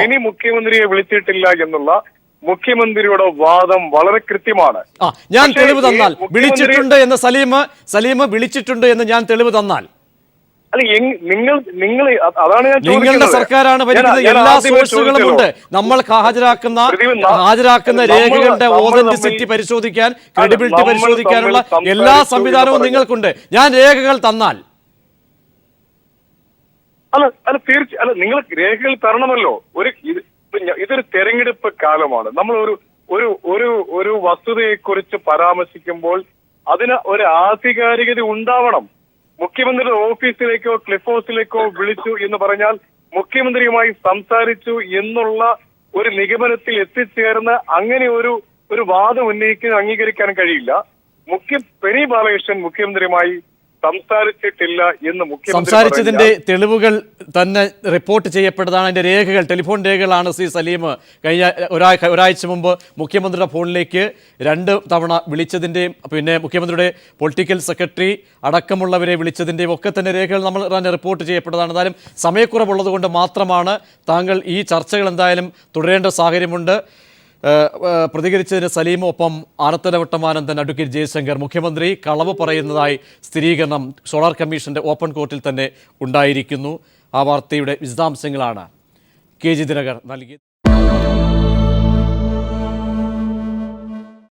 ഫെനി മുഖ്യമന്ത്രിയെ വിളിച്ചിട്ടില്ല എന്നുള്ള മുഖ്യമന്ത്രിയുടെ വാദം വളരെ കൃത്യമാണ്. ഞാൻ തെളിവ് തന്നാൽ വിളിച്ചിട്ടുണ്ട് എന്ന് സലീം വിളിച്ചിട്ടുണ്ട് എന്ന് ഞാൻ തെളിവ് തന്നാൽ, അല്ല നിങ്ങൾ അതാണ് ഞാൻ നിങ്ങളുടെ സർക്കാരാണ് ഭരിക്കുന്നത്, എല്ലാ സോഴ്സുകളും ഉണ്ട്. നമ്മൾ ഹാജരാക്കുന്ന രേഖകളുടെ ഓതന്റിസിറ്റി പരിശോധിക്കാൻ, ക്രെഡിബിലിറ്റി പരിശോധിക്കാനുള്ള എല്ലാ സംവിധാനവും നിങ്ങൾക്കുണ്ട്. ഞാൻ രേഖകൾ തന്നാൽ അല്ല നിങ്ങൾ രേഖകൾ തരണമല്ലോ. ഇതൊരു തെരഞ്ഞെടുപ്പ് കാലമാണ്. നമ്മൾ ഒരു വസ്തുതയെക്കുറിച്ച് പരാമർശിക്കുമ്പോൾ അതിന് ഒരു ആധികാരികത ഉണ്ടാവണം. മുഖ്യമന്ത്രിയുടെ ഓഫീസിലേക്കോ ക്ലിഫ് ഹൗസിലേക്കോ വിളിച്ചു എന്ന് പറഞ്ഞാൽ മുഖ്യമന്ത്രിയുമായി സംസാരിച്ചു എന്നുള്ള ഒരു നിഗമനത്തിൽ എത്തിച്ചേർന്ന് അങ്ങനെ ഒരു വാദം ഉന്നയിക്കുന്നത് അംഗീകരിക്കാൻ കഴിയില്ല. ഫെനി ബാലകൃഷ്ണൻ മുഖ്യമന്ത്രിയുമായി സംസാരിച്ചിട്ടില്ല എന്ന് സംസാരിച്ചതിന്റെ തെളിവുകൾ തന്നെ റിപ്പോർട്ട് ചെയ്യപ്പെട്ടതാണ്. അതിന്റെ രേഖകൾ, ടെലിഫോൺ രേഖകളാണ് ശ്രീ സലീം കഴിഞ്ഞ ഒരാഴ്ച മുമ്പ് മുഖ്യമന്ത്രിയുടെ ഫോണിലേക്ക് 2 തവണ വിളിച്ചതിൻ്റെയും പിന്നെ മുഖ്യമന്ത്രിയുടെ പൊളിറ്റിക്കൽ സെക്രട്ടറി അടക്കമുള്ളവരെ വിളിച്ചതിൻ്റെയും ഒക്കെ തന്നെ രേഖകൾ നമ്മൾ തന്നെ റിപ്പോർട്ട് ചെയ്യപ്പെട്ടതാണ്. എന്തായാലും സമയക്കുറവുള്ളത് കൊണ്ട് മാത്രമാണ് താങ്കൾ ഈ ചർച്ചകൾ എന്തായാലും തുടരേണ്ട സാഹചര്യമുണ്ട്. പ്രതികരിച്ചതിന് സലീമും ഒപ്പം ആനത്തലവട്ടമാനന്ദൻ, അഡ്വക്കേറ്റ് ജയശങ്കർ. മുഖ്യമന്ത്രി കളവ് പറയുന്നതായി സ്ഥിരീകരണം സോളാർ കമ്മീഷന്റെ ഓപ്പൺ കോർട്ടിൽ തന്നെ ഉണ്ടായിരിക്കുന്നു. ആ വാർത്തയുടെ വിശദാംശങ്ങളാണ് KG ദിനകർ നൽകിയത്.